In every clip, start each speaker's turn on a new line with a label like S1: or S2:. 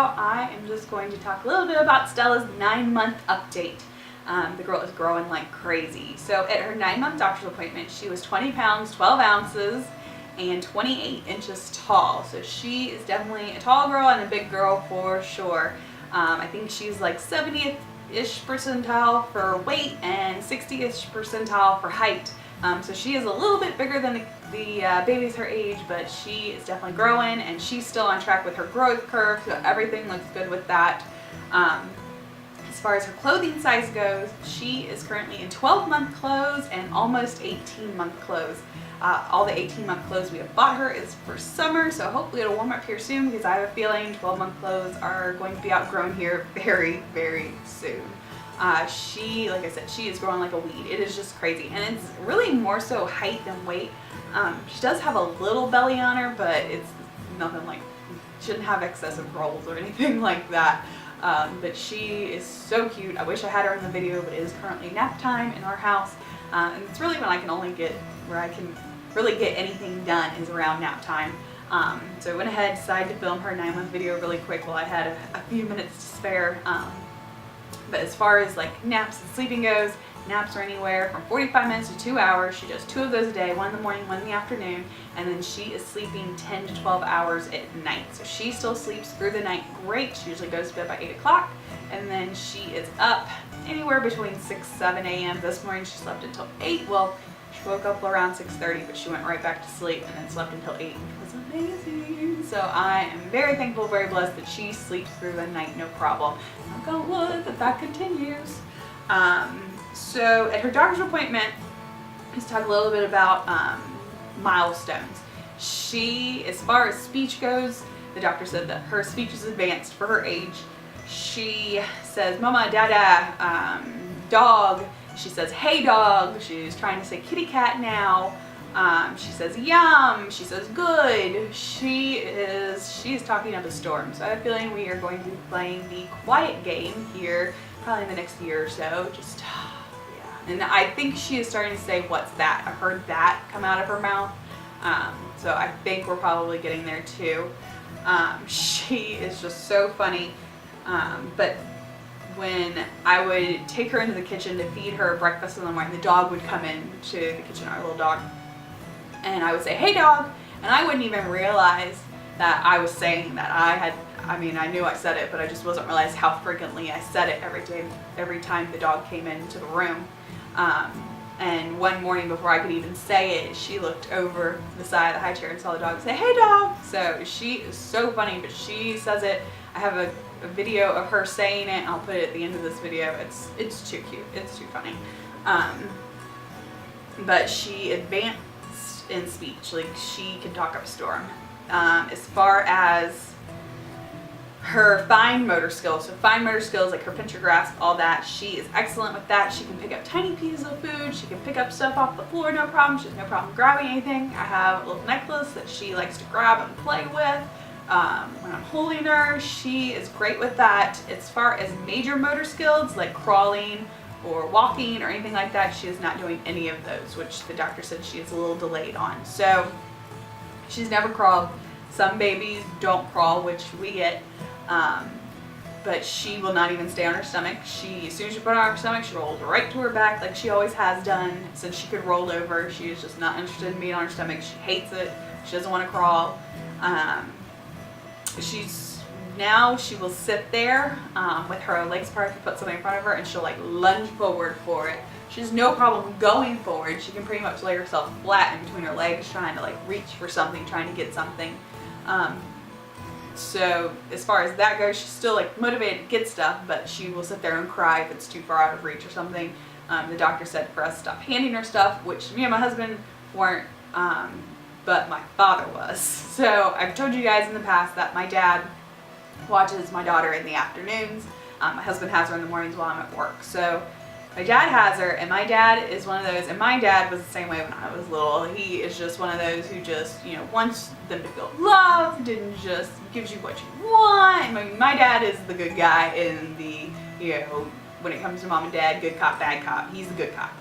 S1: about, I am just going to talk a little bit about Stella's 9-month update. The girl is growing like crazy. So at her 9-month doctor's appointment, she was 20 pounds, 12 ounces, and 28 inches tall. So she is definitely a tall girl and a big girl for sure. I think she's like 70th-ish percentile for weight and 60th percentile for height. So she is a little bit bigger than the babies her age, but she is definitely growing, and she's still on track with her growth curve, so everything looks good with that. As far as her clothing size goes, she is currently in 12-month clothes and almost 18-month clothes. All the 18-month clothes we have bought her is for summer, so hopefully it'll warm up here soon, because I have a feeling 12-month clothes are going to be outgrown here very, very soon. She, like I said, she is growing like a weed. It is just crazy, and it's really more so height than weight. She does have a little belly on her, but it's nothing like, she shouldn't have excessive rolls or anything like that. But she is so cute. I wish I had her in the video, but it is currently nap time in our house, and it's really when I can only get, where I can really get anything done is around nap time. So I went ahead, decided to film her 9-month video really quick while I had a few minutes to spare. But as far as like naps and sleeping goes, naps are anywhere from 45 minutes to 2 hours. She does 2 of those a day, 1 in the morning, 1 in the afternoon, and then she is sleeping 10 to 12 hours at night. So she still sleeps through the night great. She usually goes to bed by 8 o'clock, and then she is up anywhere between 6, 7 a.m. This morning she slept until 8. Well, she woke up around 6:30, but she went right back to sleep and then slept until 8. It was amazing. So I am very thankful, very blessed that she sleeps through the night, no problem. Knock on wood that continues. So at her doctor's appointment, let's talk a little bit about milestones. She, as far as speech goes, the doctor said that her speech is advanced for her age. She says mama, dada, dog. She says hey dog. She's trying to say kitty cat now. She says yum. She says good. She is talking up a storm. So I have a feeling we are going to be playing the quiet game here probably in the next year or so. Just yeah. And I think she is starting to say what's that. I heard that come out of her mouth. So I think we're probably getting there too. She is just so funny. But when I would take her into the kitchen to feed her breakfast in the morning, the dog would come in to the kitchen, our little dog, and I would say, hey dog, and I wouldn't even realize that I was saying that. I knew I said it, but I just wasn't realizing how frequently I said it every time the dog came into the room. And one morning before I could even say it, she looked over the side of the high chair and saw the dog and say, hey dog. So she is so funny, but she says it. I have a video of her saying it. I'll put it at the end of this video. It's too cute. It's too funny. But she advanced in speech. Like, she can talk up a storm. As far as her fine motor skills, so fine motor skills like her pincher grasp, all that, she is excellent with that. She can pick up tiny pieces of food. She can pick up stuff off the floor, no problem. She has no problem grabbing anything. I have a little necklace that she likes to grab and play with. When I'm holding her, she is great with that. As far as major motor skills like crawling or walking or anything like that, she is not doing any of those, which the doctor said she is a little delayed on. So she's never crawled. Some babies don't crawl, which we get, but she will not even stay on her stomach. As soon as you put her on her stomach, she rolls right to her back like she always has done since she could roll over. She is just not interested in being on her stomach. She hates it. She doesn't want to crawl. She will sit there with her legs apart. If you put something in front of her, and she'll like lunge forward for it. She has no problem going forward. She can pretty much lay herself flat in between her legs, trying to like reach for something, trying to get something. So as far as that goes, she's still like motivated to get stuff, but she will sit there and cry if it's too far out of reach or something. The doctor said for us to stop handing her stuff, which me and my husband weren't, but my father was. So I've told you guys in the past that my dad watches my daughter in the afternoons. My husband has her in the mornings while I'm at work. So my dad has her, and my dad is one of those, and my dad was the same way when I was little. He is just one of those who just, wants them to feel loved and just gives you what you want. I mean, my dad is the good guy in the, when it comes to mom and dad, good cop, bad cop, he's the good cop.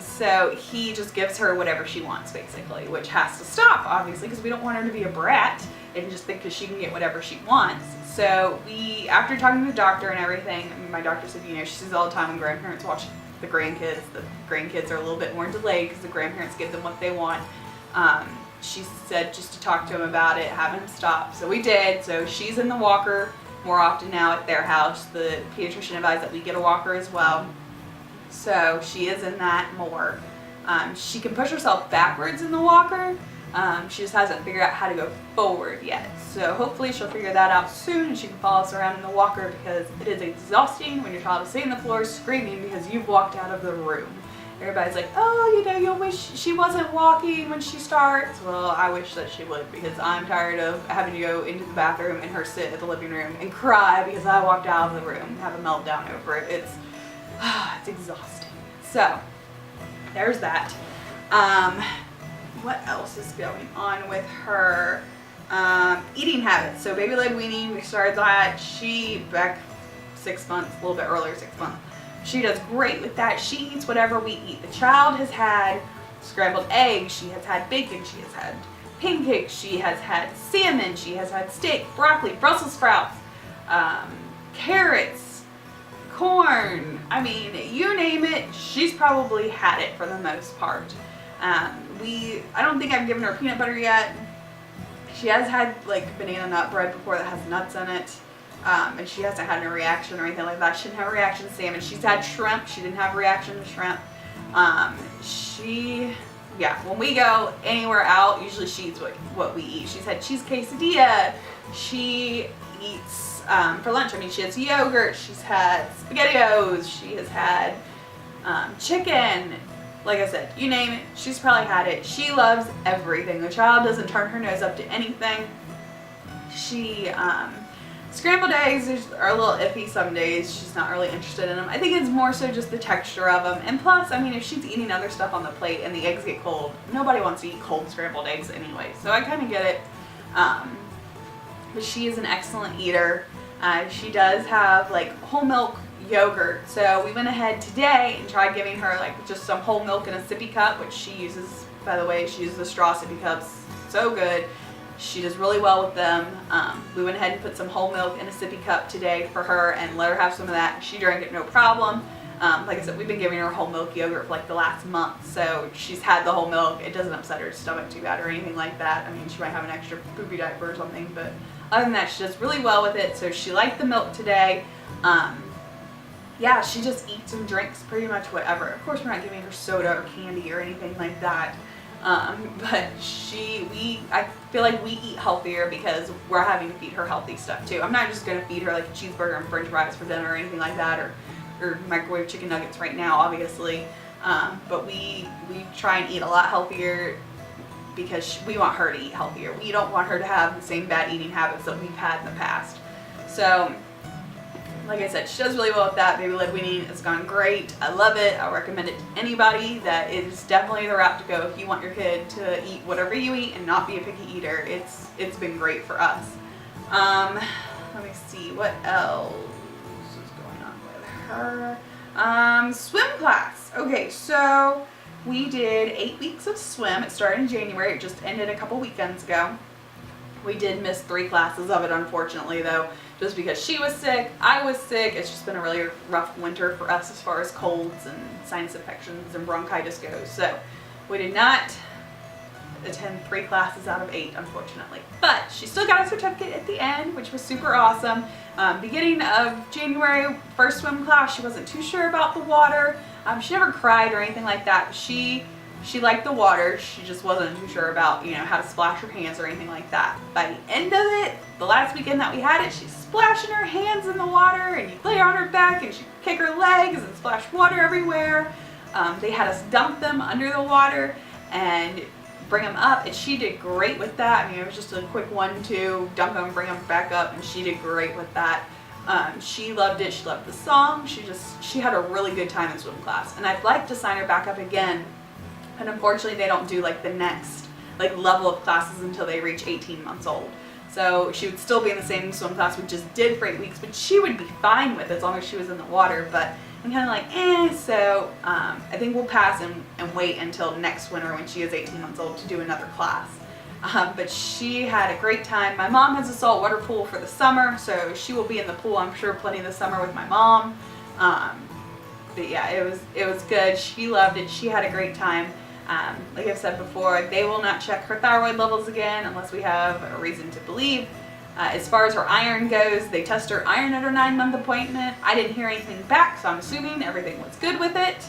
S1: So he just gives her whatever she wants, basically, which has to stop, obviously, because we don't want her to be a brat. and just think because she can get whatever she wants. So after talking to the doctor and everything, my doctor said, she sees all the time when grandparents watch the grandkids. The grandkids are a little bit more delayed because the grandparents give them what they want. She said just to talk to him about it, have him stop. So we did. So she's in the walker more often now at their house. The pediatrician advised that we get a walker as well. So she is in that more. She can push herself backwards in the walker. She just hasn't figured out how to go forward yet. So hopefully she'll figure that out soon and she can follow us around in the walker, because it is exhausting when your child is sitting on the floor screaming because you've walked out of the room. Everybody's like, oh, you wish she wasn't walking when she starts. Well, I wish that she would, because I'm tired of having to go into the bathroom and her sit at the living room and cry because I walked out of the room and have a meltdown over it. It's exhausting. So there's that. What else is going on with her? Eating habits. So baby-led weaning, we started that. She, back 6 months, a little bit earlier, 6 months. She does great with that. She eats whatever we eat. The child has had scrambled eggs. She has had bacon. She has had pancakes. She has had salmon. She has had steak, broccoli, Brussels sprouts, carrots, corn. I mean, you name it, she's probably had it for the most part. I don't think I've given her peanut butter yet. She has had like banana nut bread before that has nuts in it. And she hasn't had no reaction or anything like that. She didn't have a reaction to salmon. She's had shrimp. She didn't have a reaction to shrimp. When we go anywhere out, usually she eats what we eat. She's had cheese quesadilla. She eats, for lunch, she has yogurt. She's had SpaghettiOs. She has had chicken. Like I said, you name it, she's probably had it. She loves everything. The child doesn't turn her nose up to anything. She, scrambled eggs are a little iffy some days. She's not really interested in them. I think it's more so just the texture of them. And plus, if she's eating other stuff on the plate and the eggs get cold, nobody wants to eat cold scrambled eggs anyway. So I kind of get it. But she is an excellent eater. She does have like whole milk yogurt. So we went ahead today and tried giving her like just some whole milk in a sippy cup, which she uses, by the way, she uses the straw sippy cups. So good. She does really well with them. We went ahead and put some whole milk in a sippy cup today for her and let her have some of that. She drank it no problem. Like I said, we've been giving her whole milk yogurt for like the last month, so she's had the whole milk. It doesn't upset her stomach too bad or anything like that. She might have an extra poopy diaper or something, but other than that, she does really well with it. So she liked the milk today. She just eats and drinks pretty much whatever. Of course, we're not giving her soda or candy or anything like that. But I feel like we eat healthier because we're having to feed her healthy stuff too. I'm not just going to feed her like a cheeseburger and french fries for dinner or anything like that, or microwave chicken nuggets right now, obviously. But we try and eat a lot healthier because we want her to eat healthier. We don't want her to have the same bad eating habits that we've had in the past. So, like I said, she does really well with that. Baby-led weaning has gone great. I love it. I recommend it to anybody. That is definitely the route to go if you want your kid to eat whatever you eat and not be a picky eater. It's been great for us. Let me see what else is going on with her. Swim class. Okay, so we did 8 weeks of swim. It started in January. It just ended a couple weekends ago. We did miss 3 classes of it, unfortunately, though, just because she was sick, I was sick. It's just been a really rough winter for us as far as colds and sinus infections and bronchitis goes. So we did not attend 3 classes out of 8, unfortunately. But she still got a certificate at the end, which was super awesome. Beginning of January, first swim class, she wasn't too sure about the water. She never cried or anything like that. She liked the water. She just wasn't too sure about, how to splash her hands or anything like that. By the end of it, the last weekend that we had it, she's splashing her hands in the water, and you'd lay her on her back and she'd kick her legs and splash water everywhere. They had us dump them under the water and bring them up, and she did great with that. It was just a quick 1-2, dump them, bring them back up, and she did great with that. She loved it. She loved the song. She had a really good time in swim class, and I'd like to sign her back up again. And unfortunately, they don't do like the next level of classes until they reach 18 months old. So she would still be in the same swim class we just did for 8 weeks, but she would be fine with it as long as she was in the water. But I'm kind of like, so I think we'll pass and wait until next winter when she is 18 months old to do another class. But she had a great time. My mom has a saltwater pool for the summer, so she will be in the pool, I'm sure, plenty this summer with my mom. But yeah, it was good. She loved it. She had a great time. Like I've said before, they will not check her thyroid levels again unless we have a reason to believe. As far as her iron goes, they test her iron at her 9-month appointment. I didn't hear anything back, so I'm assuming everything was good with it.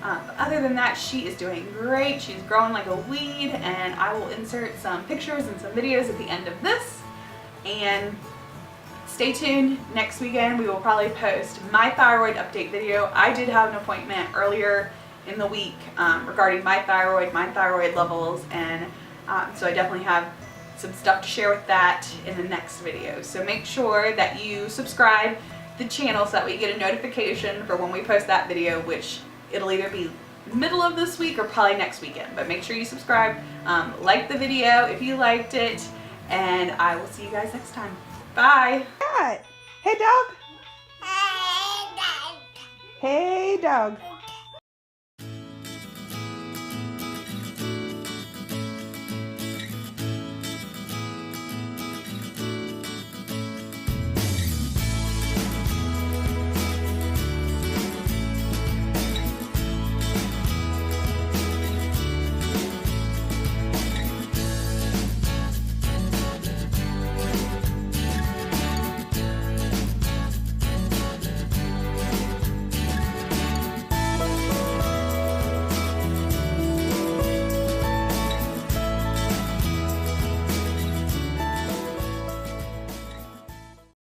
S1: But other than that, she is doing great. She's growing like a weed, and I will insert some pictures and some videos at the end of this. And stay tuned. Next weekend, we will probably post my thyroid update video. I did have an appointment earlier in the week regarding my thyroid levels, and so I definitely have some stuff to share with that in the next video. So make sure that you subscribe to the channel so that we get a notification for when we post that video, which it'll either be middle of this week or probably next weekend. But make sure you subscribe, like the video if you liked it, and I will see you guys next time. Bye. Hey dog. Hey dog.